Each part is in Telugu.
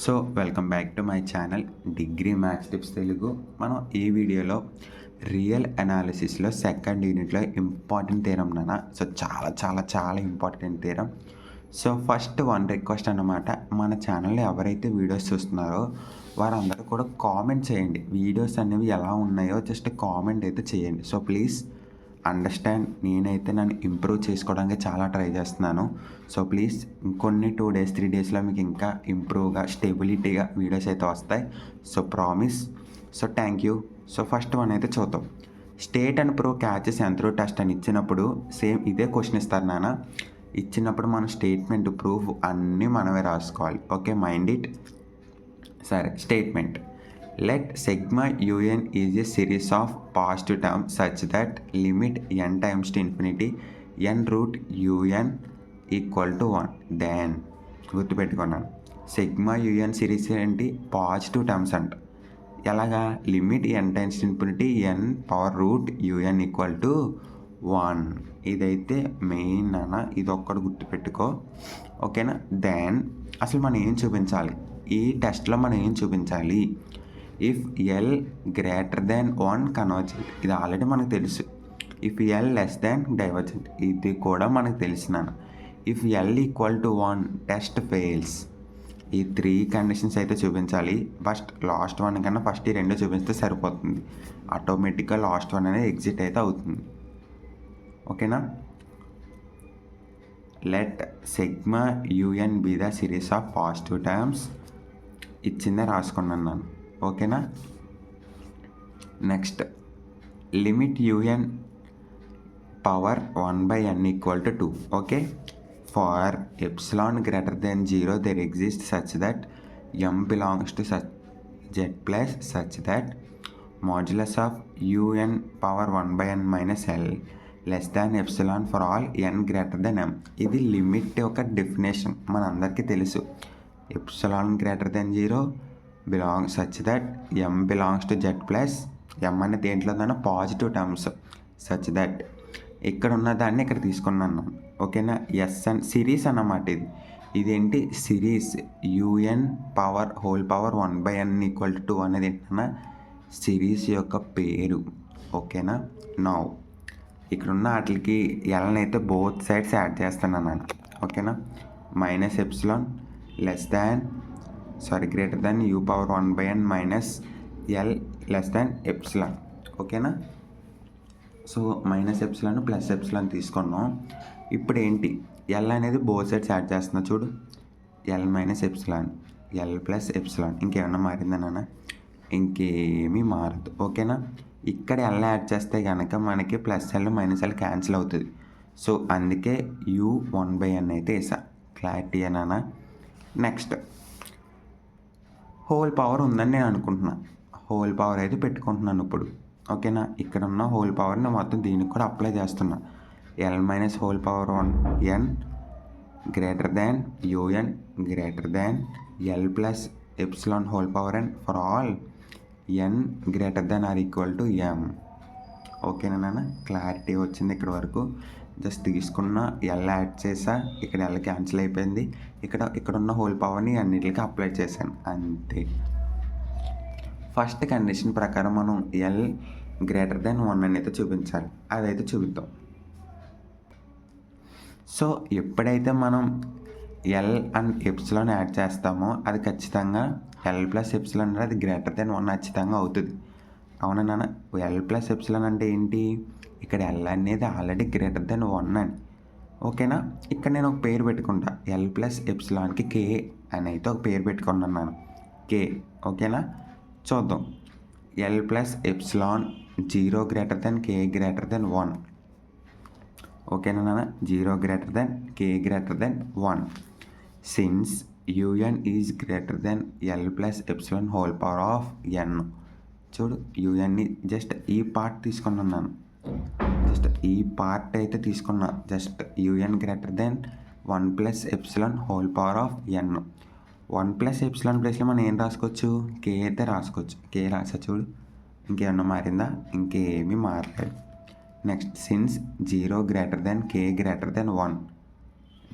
So welcome back to my channel degree maths tips Telugu. మనం ఈ వీడియోలో రియల్ అనాలిసిస్లో సెకండ్ యూనిట్లో ఇంపార్టెంట్ థీరం నాన్న. సో చాలా చాలా చాలా important theorem. So first one request అన్నమాట, మన ఛానల్లో ఎవరైతే వీడియోస్ చూస్తున్నారో వారందరూ కూడా కామెంట్ చేయండి. వీడియోస్ అనేవి ఎలా ఉన్నాయో జస్ట్ కామెంట్ అయితే చేయండి. సో ప్లీజ్ అండర్స్టాండ్, నేనైతే నన్ను ఇంప్రూవ్ చేసుకోవడానికి చాలా ట్రై చేస్తున్నాను. సో ప్లీజ్ ఇంకొన్ని 2 డేస్ 3 డేస్లో మీకు ఇంకా ఇంప్రూవ్గా స్టెబిలిటీగా వీడియోస్ అయితే వస్తాయి. So promise. So thank you. So first one అయితే చూద్దాం. State and prove catches and through test అని ఇచ్చినప్పుడు సేమ్ ఇదే క్వశ్చన్ ఇస్తారు నాన్న. ఇచ్చినప్పుడు మనం స్టేట్మెంట్ ప్రూఫ్ అన్నీ మనమే రాసుకోవాలి. Okay, mind it. సరే, statement. Let sigma un is a series of positive terms such that limit n times to infinity n root un equal to 1. Then గుర్తుపెట్టుకున్నాను, సిగ్మా యూఎన్ సిరీస్ ఏంటి? పాజిటివ్ టర్మ్స్ అంట. ఎలాగా? Limit N times infinity N power root U N equal to 1. ఇదైతే మెయిన్ అన్న, ఇది ఒక్కటి గుర్తుపెట్టుకో. ఓకేనా? దెన్ అసలు మనం ఏం చూపించాలి ఈ టెస్ట్లో? మనం ఏం చూపించాలి? If L greater than 1 convergent, ఇది ఆల్రెడీ మనకు తెలుసు. If L less than divergent, ఇది కూడా మనకు తెలిసినాను. If L equal to 1 test fails. ఈ 3 కండిషన్స్ అయితే చూపించాలి. ఫస్ట్ లాస్ట్ వన్ కన్నా ఫస్ట్ ఈ 2 చూపిస్తే సరిపోతుంది. ఆటోమేటిక్గా లాస్ట్ వన్ అనేది ఎగ్జిట్ అయితే అవుతుంది. ఓకేనా? Let sigma U N be the series of positive terms. ఇచ్చిందే రాసుకున్నాను నేను. ఓకేనా? Next, limit U N power 1/n equal to 2. Okay, for epsilon greater than 0 there exist such that m belongs to z plus such that modulus of un power 1/n minus l less than epsilon for all n greater than m. ఇది లిమిట్ యొక్క డెఫినేషన్ మనందరికీ తెలుసు. Epsilon greater than 0 belongs such that m belongs to z plus m అనేది దేంట్లో ఉందన్న పాజిటివ్ టర్మ్స్ సచ్ దట్ ఇక్కడ ఉన్న దాన్ని ఇక్కడ తీసుకున్నాను. ఓకేనా? ఎస్ అండ్ సిరీస్ అన్నమాట. ఇదేంటి series? UN power whole power 1/n equal to 2 అనేది ఏంటన్నా సిరీస్ యొక్క పేరు. ఓకేనా? నౌ ఇక్కడ ఉన్న వాటికి ఎల్నైతే బోత్ సైడ్స్ యాడ్ చేస్తున్నాను నేను. ఓకేనా? Minus epsilon less than greater than u power 1/n minus l less than epsilon. ఓకేనా? So minus epsilon plus epsilon తీసుకున్నాం. ఇప్పుడు ఏంటి? ఎల్ అనేది బోత్ సైడ్స్ యాడ్ చేస్తున్నా చూడు. L minus epsilon, L plus epsilon. ఇంకేమన్నా మారిందన్నా? ఇంకేమీ మారదు. ఓకేనా? ఇక్కడ ఎల్ యాడ్ చేస్తే కనుక మనకి plus L minus L cancel అవుతుంది. సో అందుకే u 1/n అయితే వేసా. క్లారిటీ అన్నా? నెక్స్ట్, హోల్ పవర్ ఉందని నేను అనుకుంటున్నా. హోల్ పవర్ అయితే పెట్టుకుంటున్నాను ఇప్పుడు. ఓకేనా? ఇక్కడ ఉన్న హోల్ పవర్ని మొత్తం దీనికి కూడా అప్లై చేస్తున్నా. L minus hole power 1n greater than UN greater than L plus epsilon whole power n for all n greater than or equal to m. ఓకేనా నాన్న? క్లారిటీ వచ్చింది ఇక్కడ వరకు. జస్ట్ తీసుకున్న ఎల్ యాడ్ చేసా, ఇక్కడ ఎల్ క్యాన్సిల్ అయిపోయింది. ఇక్కడ ఉన్న హోల్ పవర్ని అన్నిటికీ అప్లై చేశాను, అంతే. ఫస్ట్ కండిషన్ ప్రకారం మనం ఎల్ గ్రేటర్ దెన్ 1 అనేది చూపించాలి. అదైతే చూపిద్దాం. సో ఎప్పుడైతే మనం ఎల్ అండ్ ఎప్సిలాన్ యాడ్ చేస్తామో అది ఖచ్చితంగా ఎల్ ప్లస్ ఎప్సిలాన్ అనేది అది గ్రేటర్ దెన్ 1 ఖచ్చితంగా అవుతుంది. అవునా నాన్న? ఎల్ ప్లస్ ఎప్సిలాన్ అంటే ఏంటి? ఇక్కడ ఎల్ అనేది ఆల్రెడీ గ్రేటర్ దెన్ 1 అని. ఓకేనా? ఇక్కడ నేను ఒక పేరు పెట్టుకుంటా. ఎల్ ప్లస్ ఎప్సిలాన్కి కే అని అయితే ఒక పేరు పెట్టుకున్నాను, కే. ఓకేనా? చూద్దాం. L plus epsilon 0 greater than K greater than 1. ఓకేనా నాన్న? 0 greater than K greater than 1. Since U N is greater than L plus epsilon whole power of n. చూడు, యూఎన్ని జస్ట్ ఈ పార్ట్ తీసుకున్నాను. జస్ట్ ఈ పార్ట్ అయితే తీసుకున్నా. Just U N greater than 1 plus epsilon whole power of n. 1 plus epsilon ప్లేస్లో మనం ఏం రాసుకోవచ్చు? కే అయితే రాసుకోవచ్చు. కే రాసా చూడు. ఇంకేమన్నా మారిందా? ఇంకేమీ మారలేదు. Next, since 0 greater than K greater than 1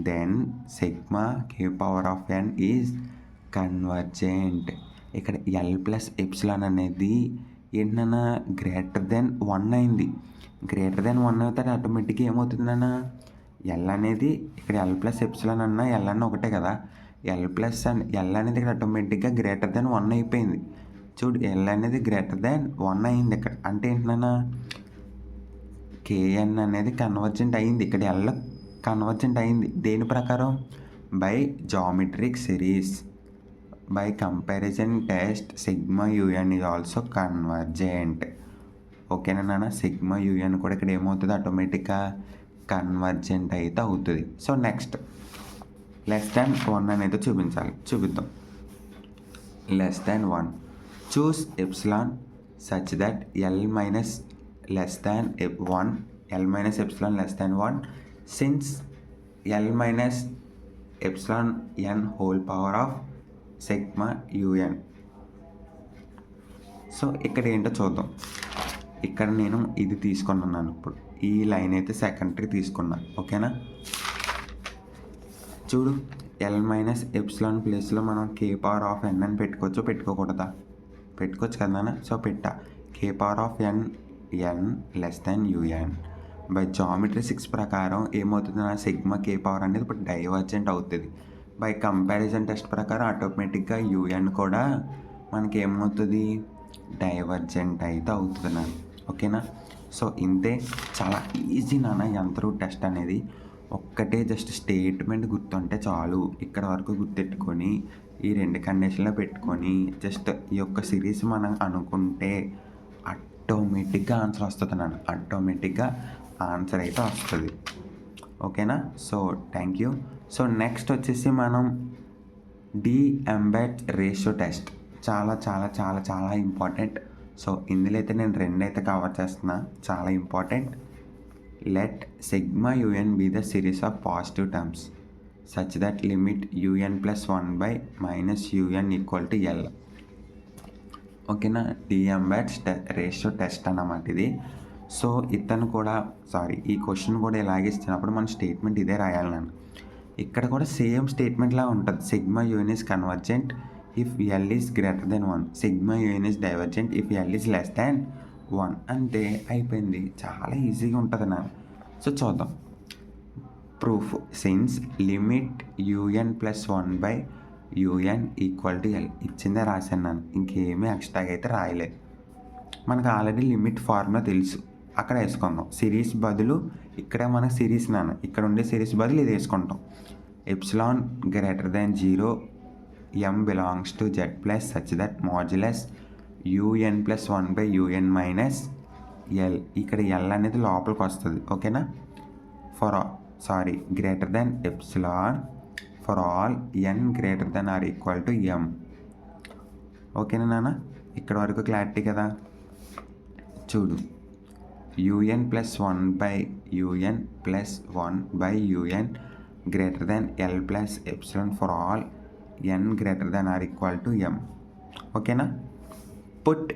then sigma K power of n is convergent. ఇక్కడ ఎల్ ప్లస్ ఎప్సిలాన్ అనేది ఏంటన్నా గ్రేటర్ దెన్ 1 అయింది. గ్రేటర్ దెన్ 1 అవుతాడు ఆటోమేటిక్గా ఏమవుతుందన్నా ఎల్ అనేది ఇక్కడ ఎల్ ప్లస్ ఎప్సిలాన్ అన్నా ఎల్ అన్న ఒకటే కదా. ఎల్ ప్లస్ అండ్ ఎల్ అనేది ఇక్కడ ఆటోమేటిక్గా గ్రేటర్ దెన్ 1 అయిపోయింది. చూడు ఎల్ అనేది గ్రేటర్ దెన్ 1 అయింది ఇక్కడ. అంటే ఏంటన్నా కేఎన్ అనేది కన్వర్జెంట్ అయింది. ఇక్కడ ఎల్ కన్వర్జెంట్ అయింది దేని ప్రకారం? By geometric series. By comparison test sigma UN is also convergent. ఓకేనా నాన్న? సిగ్మా యూఎన్ కూడా ఇక్కడ ఏమవుతుంది ఆటోమేటిక్గా కన్వర్జెంట్ అయితే అవుతుంది. సో నెక్స్ట్ లెస్ దాన్ 1 అనేది చూపిద్దాం. Less than 1 choose epsilon such that L minus less than 1 L minus epsilon less than 1 since L minus epsilon N whole power of sigma U N. So ఇక్కడ ఏంటో చూద్దాం. ఇక్కడ నేను ఇది తీసుకున్నాను. ఇప్పుడు ఈ లైన్ అయితే సెకండరీ తీసుకున్నా. ఓకేనా? చూడు ఎల్ మైనస్ ఎప్సిలాన్ ప్లేస్లో మనం కే పవర్ ఆఫ్ ఎన్ అని పెట్టుకోకూడదా? పెట్టుకోవచ్చు కదా. సో పెట్టా K power of N less than U N. By geometry 6 ప్రకారం ఏమవుతుంది? సిగ్మా కే పవర్ అనేది ఇప్పుడు డైవర్జెంట్ అవుతుంది. బై కంపారిజన్ టెస్ట్ ప్రకారం ఆటోమేటిక్గా యూఎన్ కూడా మనకి ఏమవుతుంది? డైవర్జెంట్ అయితే అవుతుంది నాన్న. ఓకేనా? సో ఇంతే, చాలా ఈజీ నాన్న యంత్రూ టెస్ట్ అనేది. ఒక్కటే జస్ట్ స్టేట్మెంట్ గుర్తుంటే చాలు. ఇక్కడ వరకు గుర్తెట్టుకొని ఈ 2 కండిషన్లో పెట్టుకొని జస్ట్ ఈ యొక్క సిరీస్ మనం అనుకుంటే ఆటోమేటిక్గా ఆన్సర్ వస్తుంది నాన్న. ఆటోమేటిక్గా ఆన్సర్ అయితే వస్తుంది. ఓకేనా? So thank you. So next వచ్చేసి మనం డీఎంబెట్ రేషియో టెస్ట్. చాలా చాలా చాలా చాలా ఇంపార్టెంట్. సో ఇందులో అయితే నేను 2 అయితే కవర్ చేస్తున్నా. చాలా important. Let sigma U N be the series of positive terms such that limit UN plus 1 by minus UN equal to L. ఓకేనా? డీఎంబెట్ రేషియో టెస్ట్ అన్నమాట ఇది. సో ఇతను కూడా ఈ క్వశ్చన్ కూడా ఇలాగే ఇచ్చినప్పుడు మన స్టేట్మెంట్ ఇదే రాయాలి నేను. ఇక్కడ కూడా సేమ్ స్టేట్మెంట్లా ఉంటుంది. Sigma UN is convergent if L is greater than 1. Sigma UN is divergent if L is less than 1. అంతే, అయిపోయింది. చాలా ఈజీగా ఉంటుంది నా. సో చూద్దాం. Proof since limit UN plus 1 by UN equal to L ఇచ్చిందే రాశాను నేను. ఇంకేమీ ఎక్స్ట్రాగా అయితే రాయలేదు. మనకు ఆల్రెడీ లిమిట్ ఫార్ములా తెలుసు, అక్కడ వేసుకుందాం. సిరీస్ బదులు ఇక్కడ మనకు సిరీస్ నాన్న, ఇక్కడ ఉండే సిరీస్ బదులు ఇది వేసుకుంటాం. Epsilon greater than 0 m belongs to z plus such that modulus un plus 1 by un minus l. ఇక్కడ l అనేది లోపలికి వస్తుంది. ఓకేనా? Greater than epsilon for all n greater than or equal to m. ఓకేనా నాన్న? ఇక్కడ వరకు క్లారిటీ కదా. చూడు un plus 1 by un plus 1 by un greater than l plus epsilon for all n greater than or equal to m. ఓకేనా? Put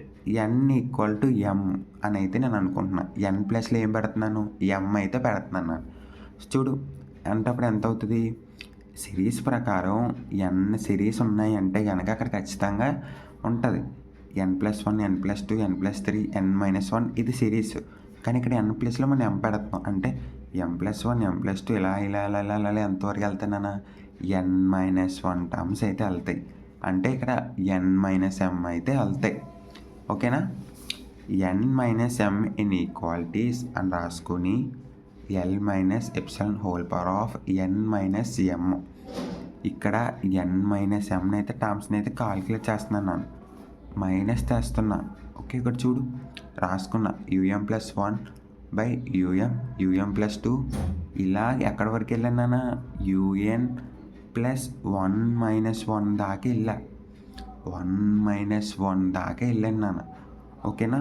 n equal to m అని అయితే నేను అనుకుంటున్నా. n ప్లస్లో ఏం పెడుతున్నాను? m అయితే పెడుతున్నాను. చూడు అంటే అప్పుడు ఎంత అవుతుంది? సిరీస్ ప్రకారం n సిరీస్ ఉన్నాయి అంటే కనుక అక్కడ ఖచ్చితంగా ఉంటుంది n+1 n+2 n+3 n-1. ఇది సిరీస్. కానీ ఇక్కడ n ప్లస్లో మనం m పెడుతున్నాం అంటే m+1 m+2 ఇలా ఇలా ఇలా ఇలా ఇలా ఎంతవరకు వెళ్తానన్నా n-1 టర్మ్స్ అయితే వెళ్తాయి. అంటే ఇక్కడ n-m అయితే వెళ్తాయి. ఓకేనా? n-m ఇన్ ఈక్వాలిటీస్ అని రాసుకొని l minus epsilon whole power of n-m. ఇక్కడ n-m అయితే టర్మ్స్ని అయితే కాల్కులేట్ చేస్తున్నాను నేను, మైనస్ తెస్తున్నా. ఓకే, ఇక్కడ చూడు రాసుకున్నా um plus 1 by um plus 2 ఇలా ఎక్కడి వరకు వెళ్ళానా un ప్లస్ 1-1 దాకా వెళ్ళా. 1-1 దాకా వెళ్ళాను నాన్న. ఓకేనా?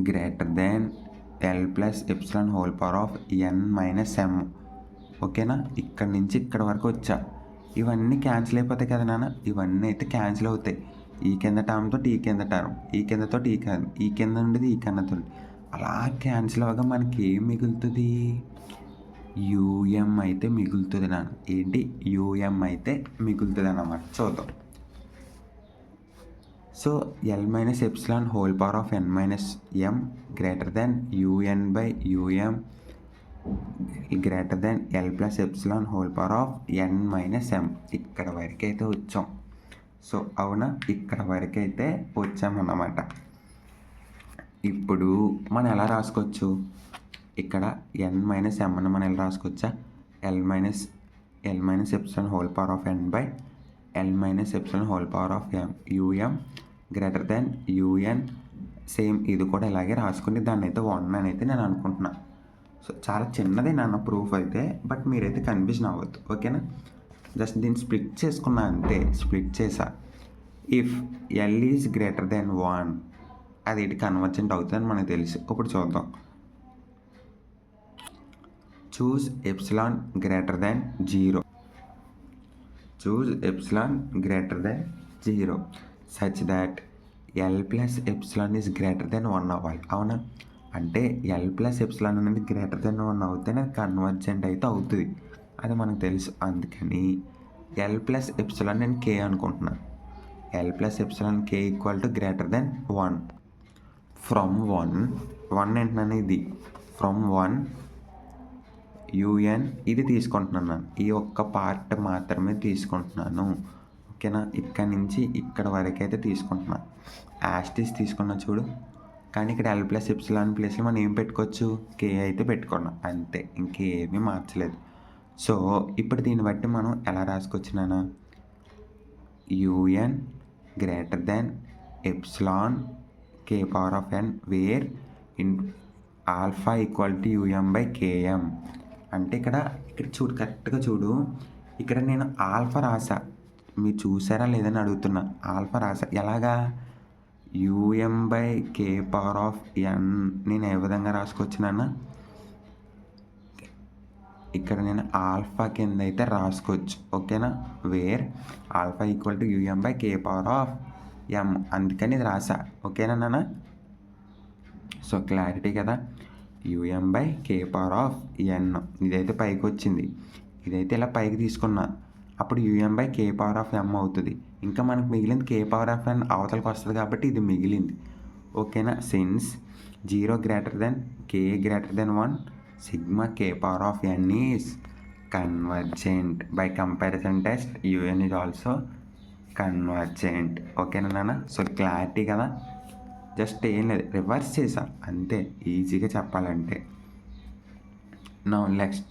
Greater than l plus epsilon whole power of n-m. ఓకేనా? ఇక్కడ నుంచి ఇక్కడ వరకు వచ్చా. ఇవన్నీ క్యాన్సిల్ అయిపోతాయి కదా నాన్న. ఇవన్నీ అయితే క్యాన్సిల్ అవుతాయి. ఈ కింద టర్మ్తో ఈ కింద టర్మ్, ఈ కిందతో ఈ కింద ఉండేది ఈ కిందతో అలా క్యాన్సిల్ అవ్వగా మనకి ఏం మిగులుతుంది? యూఎం అయితే మిగులుతుంది నాన్న. ఏంటి యూఎం అయితే మిగులుతుంది అన్నమాట. చూద్దాం. So L minus epsilon whole power of N minus M greater than U N by U M greater than L plus epsilon whole power of N minus M. ఇక్కడ వరకు అయితే వచ్చాం. సో అవునా, ఇక్కడ వరకు అయితే వచ్చామన్నమాట. ఇప్పుడు మనం ఎలా రాసుకోవచ్చు? ఇక్కడ ఎన్ మైనస్ ఎం అని మనం ఎలా రాసుకోవచ్చా? L minus epsilon whole power of N by L minus epsilon whole power of M U M greater than U N. Same ఇది కూడా ఇలాగే రాసుకుని దాన్ని అయితే 1 అని అయితే నేను అనుకుంటున్నా. సో చాలా చిన్నది నాన్న ప్రూఫ్ అయితే, బట్ మీరైతే కన్ఫ్యూజన్ అవ్వద్దు, ఓకేనా? జస్ట్ దీన్ని స్ప్లిట్ చేసుకున్నా అంతే. స్ప్లిట్ చేసా. If L is greater than 1 అది ఇటు కన్వర్జెంట్ అవుతుందని మనకు తెలుసు. ఇప్పుడు చూద్దాం. Choose epsilon greater than 0. Choose epsilon greater than 0 such that L plus epsilon is greater than 1 అవ్వాలి. అవునా? అంటే ఎల్ ప్లస్ ఎప్సిలాన్ అనేది గ్రేటర్ దెన్ 1 అవుతేనే కన్వర్జెంట్ అయితే అవుతుంది. అది మనకు తెలుసు. అందుకని ఎల్ ప్లస్ ఎప్సిలాన్ నేను కే అనుకుంటున్నాను. L plus epsilon K equal to greater than 1. From 1 ఏంటన్నాను ఇది. ఫ్రమ్ 1 యూఎన్ ఇది తీసుకుంటున్నాను. ఈ ఒక్క పార్ట్ మాత్రమే తీసుకుంటున్నాను, ఓకేనా? ఇక్కడ నుంచి ఇక్కడ వరకు అయితే తీసుకుంటున్నాను. యాస్టీస్ తీసుకున్నా చూడు. కానీ ఇక్కడ ఎల్ ప్లస్ ఎప్సిలాన్ ప్లేస్లో మనం ఏం పెట్టుకోవచ్చు? కే అయితే పెట్టుకున్నాం అంతే, ఇంకేమీ మార్చలేదు. సో ఇప్పుడు దీన్ని బట్టి మనం ఎలా రాసుకోవచ్చు నాన్న? U N greater than epsilon K power of N where in alpha equal to U M by K M. అంటే ఇక్కడ చూడు, కరెక్ట్గా చూడు. ఇక్కడ నేను ఆల్ఫా రాసా, మీరు చూసారా లేదని అడుగుతున్నా. ఆల్ఫా రాసా. ఎలాగా? U M by K power of N నేను ఏ విధంగా రాసుకోవచ్చునన్న? ఇక్కడ నేను ఆల్ఫా కింద అయితే రాసుకోవచ్చు, ఓకేనా? Where alpha equal to U M by K power of M. అందుకని ఇది రాసా, ఓకేనా నాన్న? సో క్లారిటీ కదా. U M by K power of N ఇదైతే పైకి వచ్చింది. ఇదైతే ఇలా పైకి తీసుకున్నా. అప్పుడు U M by K power of M అవుతుంది. ఇంకా మనకు మిగిలింది కే పవర్ ఆఫ్ ఎన్ అవతలకి వస్తుంది కాబట్టి ఇది మిగిలింది, ఓకేనా? Since 0 greater than K greater than 1 sigma K power of N is convergent. By comparison test U N is also convergent, ఓకేనా నాన్న? సో క్లారిటీ కదా. జస్ట్ ఏం లేదు, రివర్స్ చేసా అంతే, ఈజీగా చెప్పాలంటే. Now next,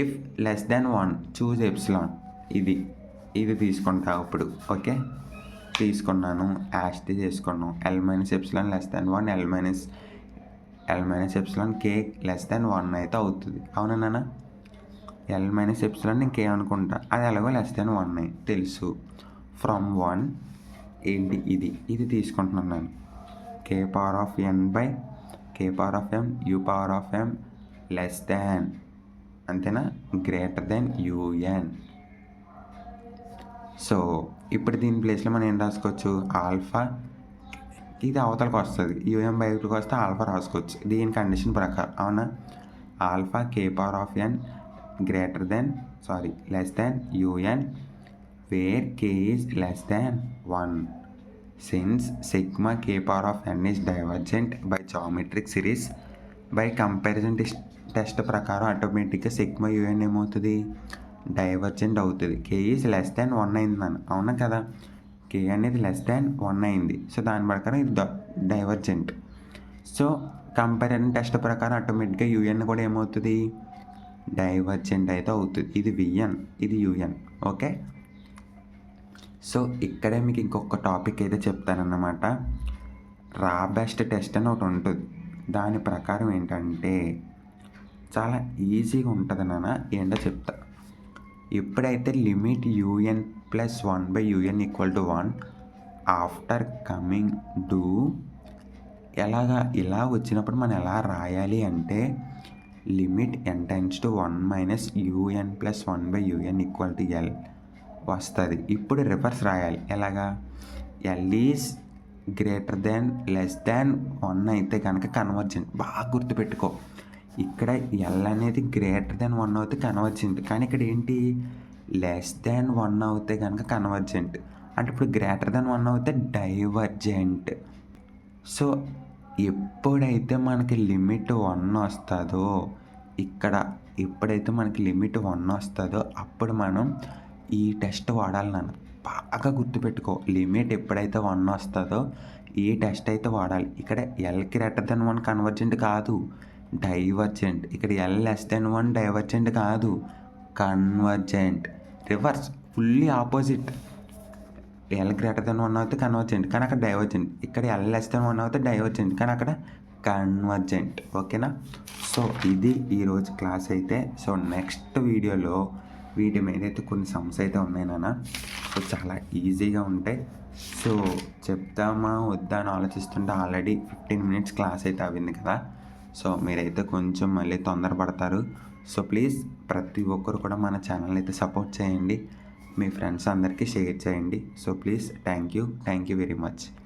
if less than 1 choose epsilon. ఇది తీసుకుంటా ఇప్పుడు, ఓకే? తీసుకున్నాను, యాస్టీ చేసుకున్నాను. L minus epsilon less than 1 L minus epsilon K less than 1 అయితే అవుతుంది. అవునా నాన్న? ఎల్ మైనస్ ఎప్సిలాన్ నేను కే అనుకుంటా, అది ఎలాగో లెస్ దెన్ 1 తెలుసు. ఫ్రమ్ 1 ఏంటి ఇది తీసుకుంటున్నాను నేను. K power of N by K power of M U power of M less than, అంతేనా? Greater than UN. సో ఇప్పుడు దీని ప్లేస్లో మనం ఏం రాసుకోవచ్చు? ఆల్ఫా ఇది అవతలకు వస్తుంది, యూఎం బయటకు వస్తే ఆల్ఫా రాసుకోవచ్చు దీని కండిషన్ ప్రకారం, అవునా? Alpha K power of N greater than less than U N where K is less than 1. Since sigma K power of N is divergent by geometric series by comparison test ప్రకారం ఆటోమేటిక్గా సిగ్మా యూఎన్ ఏమవుతుంది? డైవర్జెంట్ అవుతుంది. కే ఈజ్ లెస్ దాన్ 1 అయింది నాన్న, అవునా కదా? కే అనేది లెస్ దాన్ 1 అయింది. సో దాని ప్రకారం ఇది డైవర్జెంట్. సో కంపారిజన్ టెస్ట్ ప్రకారం ఆటోమేటిక్గా యూఎన్ కూడా ఏమవుతుంది? డైవర్జెంట్ అయితే అవుతుంది. ఇది విఎన్, ఇది యూఎన్, ఓకే? సో ఇక్కడే మీకు ఇంకొక టాపిక్ అయితే చెప్తానన్నమాట. రాబెస్ట్ టెస్ట్ అని ఒకటి ఉంటుంది. దాని ప్రకారం ఏంటంటే చాలా ఈజీగా ఉంటుంది నాన్న. ఏంటో చెప్తా. ఎప్పుడైతే limit UN plus 1 by UN equal to 1 after coming do ఇలా వచ్చినప్పుడు మనం ఎలా రాయాలి అంటే limit n times to 1 minus UN plus 1 by UN equal to L వస్తుంది. ఇప్పుడు రివర్స్ రాయాలి. ఎలాగా? L is greater than less than 1 అయితే కనుక కన్వర్జెంట్. బాగా గుర్తుపెట్టుకో, ఇక్కడ ఎల్ అనేది గ్రేటర్ దెన్ 1 అవుతే కన్వర్జెంట్. కానీ ఇక్కడ ఏంటి లెస్ దాన్ 1 అవుతే కనుక కన్వర్జెంట్. అంటే ఇప్పుడు గ్రేటర్ దెన్ 1 అవుతే డైవర్జెంట్. సో ఎప్పుడైతే మనకి లిమిట్ 1 వస్తుందో ఇక్కడ ఎప్పుడైతే మనకి లిమిట్ 1 వస్తుందో అప్పుడు మనం ఈ టెస్ట్ వాడాలి నాన్న. బాగా గుర్తుపెట్టుకో, లిమిట్ ఎప్పుడైతే 1 వస్తుందో ఈ టెస్ట్ అయితే వాడాలి. ఇక్కడ ఎల్ గ్రేటర్ దెన్ 1 కన్వర్జెంట్ కాదు, డైవర్జెంట్. ఇక్కడ ఎల్ లెస్ దెన్ 1 డైవర్జెంట్ కాదు, convergent. Reverse, fully opposite. L greater than 1 అయితే కన్వర్జెంట్, కానీ అక్కడ డైవర్జెంట్. ఇక్కడ ఎల్ లెస్ దెన్ 1 అయితే డైవర్జెంట్, కానీ అక్కడ కన్వర్జెంట్. ఓకేనా? సో ఇది ఈరోజు క్లాస్ అయితే. సో నెక్స్ట్ వీడియోలో వీటి మీద అయితే కొన్ని సమ్స్ అయితే ఉన్నాయి నాన్న. సో చాలా ఈజీగా ఉంటాయి. సో చెప్తామా వద్దా అని ఆలోచిస్తుంటే ఆల్రెడీ 15 మినిట్స్ క్లాస్ అయితే అయింది కదా. సో మీరైతే కొంచెం మళ్ళీ తొందరపడతారు. సో ప్లీజ్ ప్రతి ఒక్కరు కూడా మన ఛానల్ అయితే సపోర్ట్ చేయండి, మీ ఫ్రెండ్స్ అందరికీ షేర్ చేయండి. So please thank you very much.